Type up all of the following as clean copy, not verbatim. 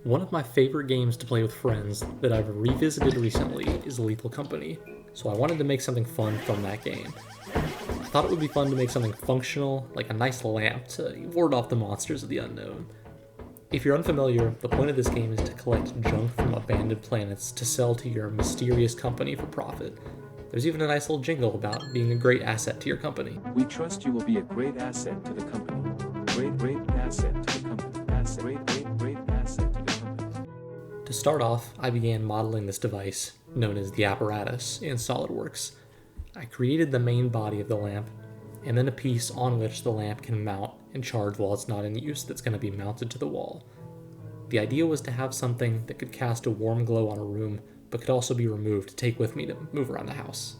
One of my favorite games to play with friends that I've revisited recently is Lethal Company, so I wanted to make something fun from that game. I thought it would be fun to make something functional, like a nice lamp to ward off the monsters of the unknown. If you're unfamiliar, the point of this game is to collect junk from abandoned planets to sell to your mysterious company for profit. There's even a nice little jingle about being a great asset to your company. We trust you will be a great asset to the company. Great asset to the company. Great asset to the company. To start off, I began modeling this device, known as the Apparatus, in SolidWorks. I created the main body of the lamp, and then a piece on which the lamp can mount and charge while it's not in use that's going to be mounted to the wall. The idea was to have something that could cast a warm glow on a room, but could also be removed to take with me to move around the house.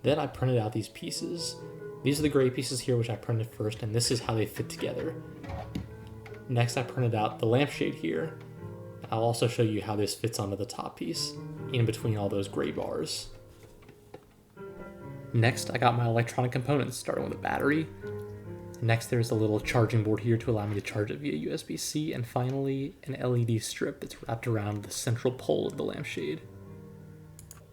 Then I printed out these pieces. These are the gray pieces here, which I printed first, and this is how they fit together. Next, I printed out the lampshade here. I'll also show you how this fits onto the top piece, in between all those gray bars. Next, I got my electronic components, starting with a battery. Next, there's a little charging board here to allow me to charge it via USB-C, and finally, an LED strip that's wrapped around the central pole of the lampshade.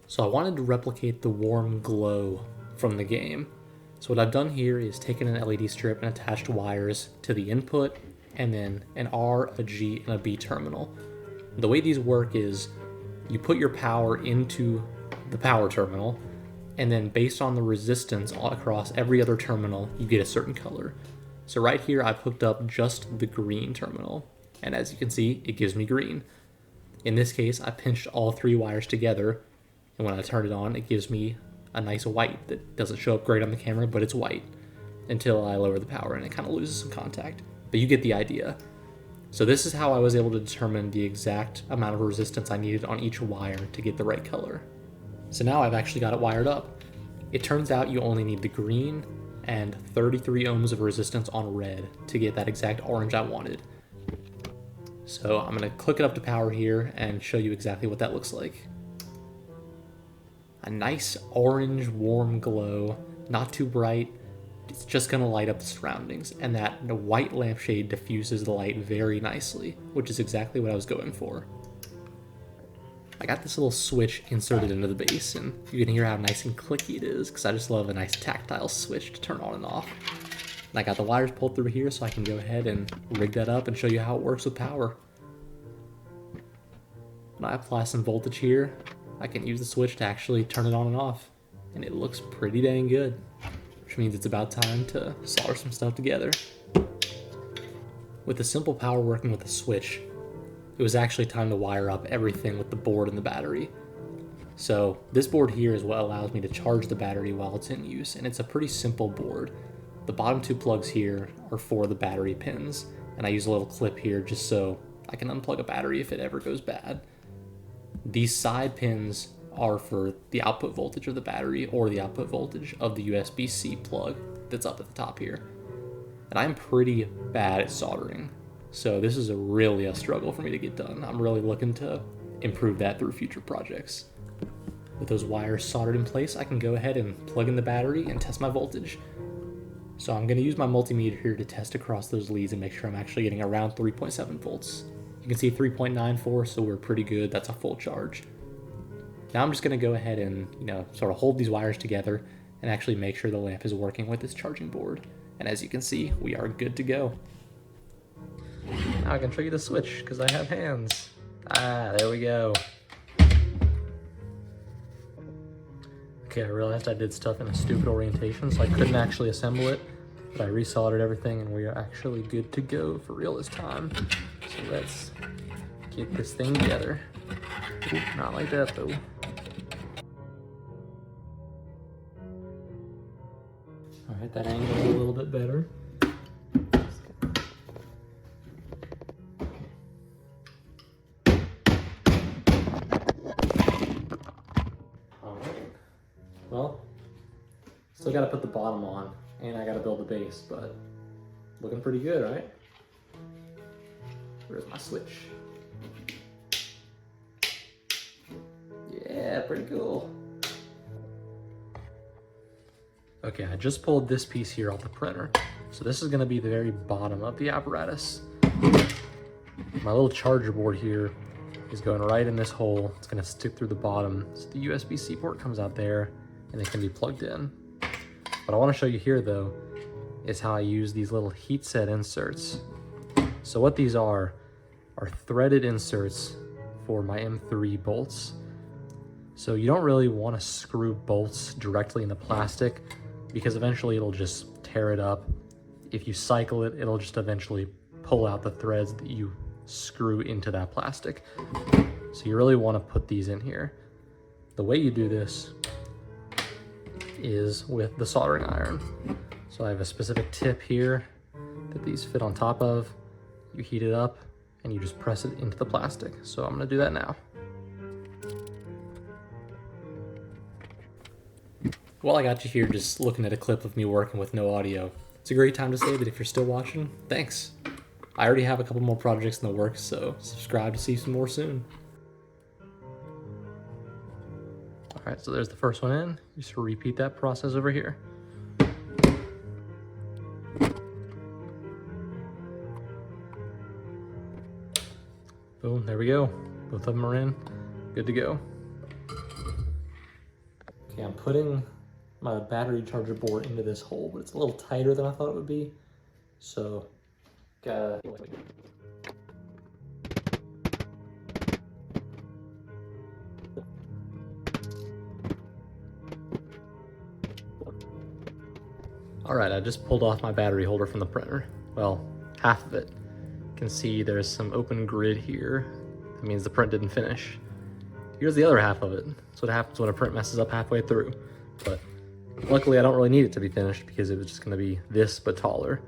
So I wanted to replicate the warm glow from the game. So what I've done here is taken an LED strip and attached wires to the input, and then an R, a G, and a B terminal. The way these work is you put your power into the power terminal, and then based on the resistance all across every other terminal, you get a certain color. So right here, I've hooked up just the green terminal, and as you can see, it gives me green. In this case, I pinched all three wires together, and when I turn it on, it gives me a nice white that doesn't show up great on the camera, but it's white, until I lower the power and it kind of loses some contact. But you get the idea. So this is how I was able to determine the exact amount of resistance I needed on each wire to get the right color. So now I've actually got it wired up. It turns out you only need the green and 33 ohms of resistance on red to get that exact orange I wanted. So I'm gonna click it up to power here and show you exactly what that looks like. A nice orange warm glow, not too bright. It's just gonna light up the surroundings, and that white lampshade diffuses the light very nicely, which is exactly what I was going for. I got this little switch inserted into the base, and you can hear how nice and clicky it is, because I just love a nice tactile switch to turn on and off. And I got the wires pulled through here, so I can go ahead and rig that up and show you how it works with power. When I apply some voltage here, I can use the switch to actually turn it on and off, and it looks pretty dang good, which means it's about time to solder some stuff together. With the simple power working with the switch, it was actually time to wire up everything with the board and the battery. So this board here is what allows me to charge the battery while it's in use, and it's a pretty simple board. The bottom two plugs here are for the battery pins, and I use a little clip here just so I can unplug a battery if it ever goes bad. These side pins are for the output voltage of the battery or the output voltage of the USB-C plug that's up at the top here. And I'm pretty bad at soldering, so this is really a struggle for me to get done. I'm really looking to improve that through future projects. With those wires soldered in place, I can go ahead and plug in the battery and test my voltage. So I'm going to use my multimeter here to test across those leads and make sure I'm actually getting around 3.7 volts. You can see 3.94, so we're pretty good. That's a full charge. Now I'm just going to go ahead and, sort of hold these wires together and actually make sure the lamp is working with this charging board. And as you can see, we are good to go. Now I can show you the switch because I have hands. There we go. Okay, I realized I did stuff in a stupid orientation, so I couldn't actually assemble it, but I resoldered everything and we are actually good to go for real this time. So let's get this thing together. Ooh, not like that though. Alright, that angle is a little bit better. Alright. Well, still gotta put the bottom on, and I gotta build the base, but looking pretty good, right? Where's my switch? Yeah, pretty cool. Okay, I just pulled this piece here off the printer. So this is gonna be the very bottom of the apparatus. My little charger board here is going right in this hole. It's gonna stick through the bottom. So the USB-C port comes out there and it can be plugged in. What I wanna show you here though is how I use these little heat set inserts. So what these are threaded inserts for my M3 bolts. So you don't really wanna screw bolts directly in the plastic because eventually it'll just tear it up. If you cycle it, it'll just eventually pull out the threads that you screw into that plastic. So you really want to put these in here. The way you do this is with the soldering iron. So I have a specific tip here that these fit on top of. You heat it up and you just press it into the plastic. So I'm gonna do that now. While I got you here just looking at a clip of me working with no audio, it's a great time to say that if you're still watching, thanks. I already have a couple more projects in the works, so subscribe to see some more soon. All right, so there's the first one in. Just repeat that process over here. Boom, there we go. Both of them are in, good to go. Okay, I'm putting my battery charger board into this hole, but it's a little tighter than I thought it would be. So, gotta... All right, I just pulled off my battery holder from the printer. Well, half of it. You can see there's some open grid here. That means the print didn't finish. Here's the other half of it. That's what happens when a print messes up halfway through. But luckily I don't really need it to be finished because it was just gonna be this but taller.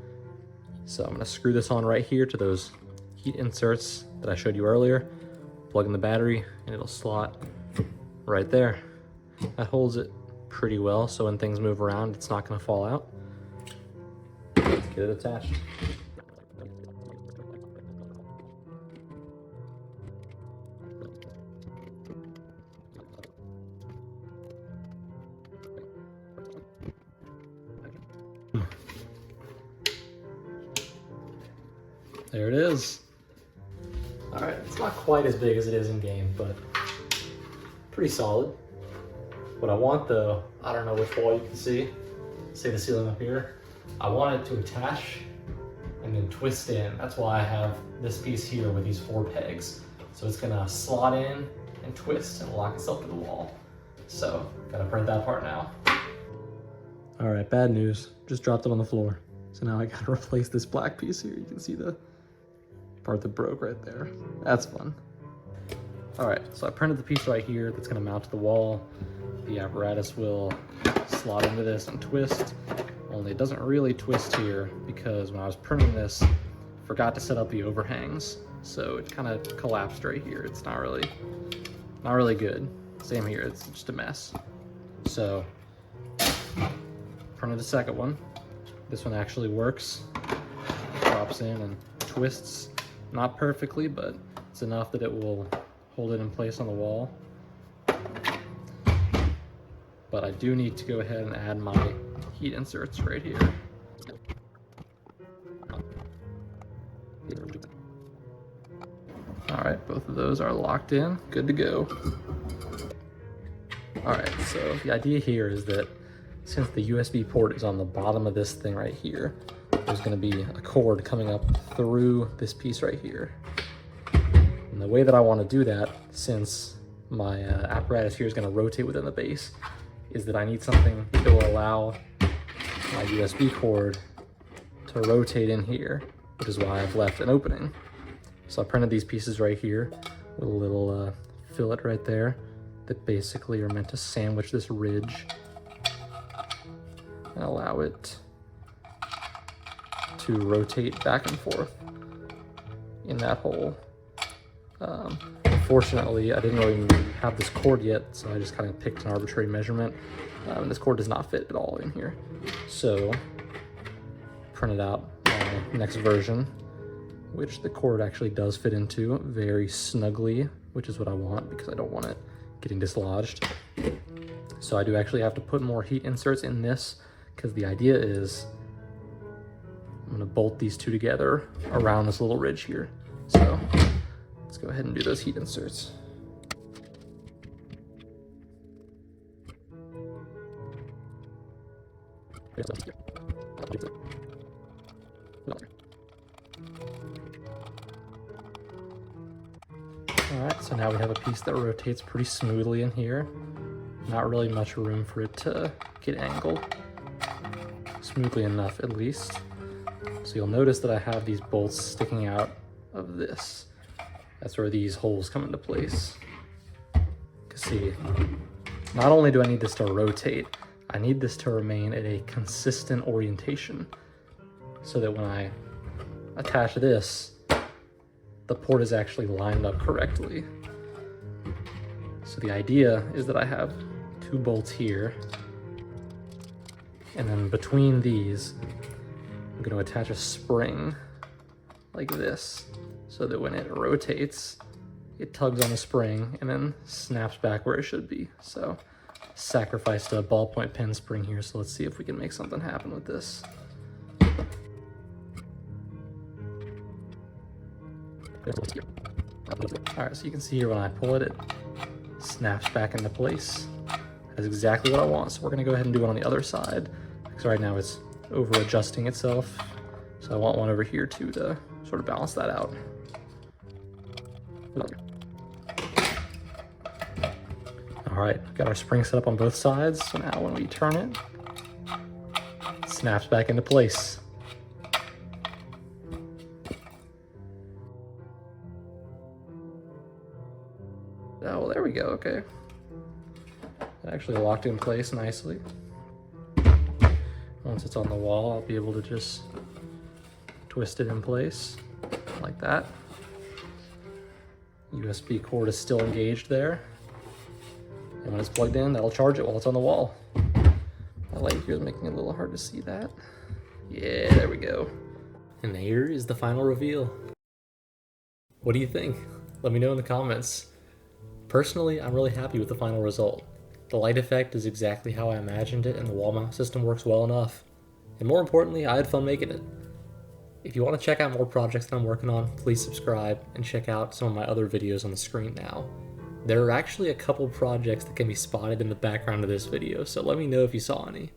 So I'm gonna screw this on right here to those heat inserts that I showed you earlier. Plug in the battery and it'll slot right there. That holds it pretty well, so when things move around, it's not gonna fall out. Let's get it attached. There it is. All right, it's not quite as big as it is in game, but pretty solid. What I want though, I don't know which wall you can see the ceiling up here. I want it to attach and then twist in. That's why I have this piece here with these 4 pegs. So it's gonna slot in and twist and lock itself to the wall. So, gotta print that part now. All right, bad news, just dropped it on the floor. So now I gotta replace this black piece here. You can see the part that broke right there. That's fun. All right, so I printed the piece right here that's gonna mount to the wall. The apparatus will slot into this and twist, only it doesn't really twist here because when I was printing this, I forgot to set up the overhangs. So it kind of collapsed right here. It's not really good. Same here, it's just a mess. So, printed the second one. This one actually works. Drops in and twists. Not perfectly, but it's enough that it will hold it in place on the wall. But I do need to go ahead and add my heat inserts right here. All right, both of those are locked in, good to go. All right, so the idea here is that since the USB port is on the bottom of this thing right here, there's gonna be a cord coming up through this piece right here. And the way that I wanna do that, since my apparatus here is gonna rotate within the base, is that I need something that will allow my USB cord to rotate in here, which is why I've left an opening. So I printed these pieces right here with a little fillet right there that basically are meant to sandwich this ridge and allow it to rotate back and forth in that hole. Unfortunately, I didn't really have this cord yet, so I just kind of picked an arbitrary measurement. And this cord does not fit at all in here. So, printed out my next version, which the cord actually does fit into very snugly, which is what I want because I don't want it getting dislodged. So I do actually have to put more heat inserts in this because the idea is I'm gonna bolt these two together around this little ridge here. So let's go ahead and do those heat inserts. Alright, so now we have a piece that rotates pretty smoothly in here. Not really much room for it to get angled. Smoothly enough, at least. So you'll notice that I have these bolts sticking out of this. That's where these holes come into place. Because see, not only do I need this to rotate, I need this to remain at a consistent orientation so that when I attach this, the port is actually lined up correctly. So the idea is that I have 2 bolts here, and then between these, I'm going to attach a spring like this so that when it rotates, it tugs on the spring and then snaps back where it should be. So sacrificed a ballpoint pen spring here, so let's see if we can make something happen with this. Alright, so you can see here when I pull it, it snaps back into place. That's exactly what I want, so we're going to go ahead and do it on the other side, because right now it's over adjusting itself, so I want one over here too to sort of balance that out. Alright, got our spring set up on both sides, so now when we turn it, it snaps back into place. Oh, well, there we go, okay. It actually locked in place nicely. Once it's on the wall, I'll be able to just twist it in place, like that. USB cord is still engaged there. And when it's plugged in, that'll charge it while it's on the wall. My light here is making it a little hard to see that. Yeah, there we go. And here is the final reveal. What do you think? Let me know in the comments. Personally, I'm really happy with the final result. The light effect is exactly how I imagined it, and the wall mount system works well enough. And more importantly, I had fun making it. If you want to check out more projects that I'm working on, please subscribe and check out some of my other videos on the screen now. There are actually a couple projects that can be spotted in the background of this video, so let me know if you saw any.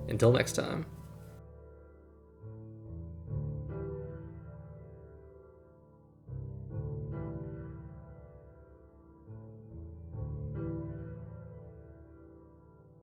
Until next time.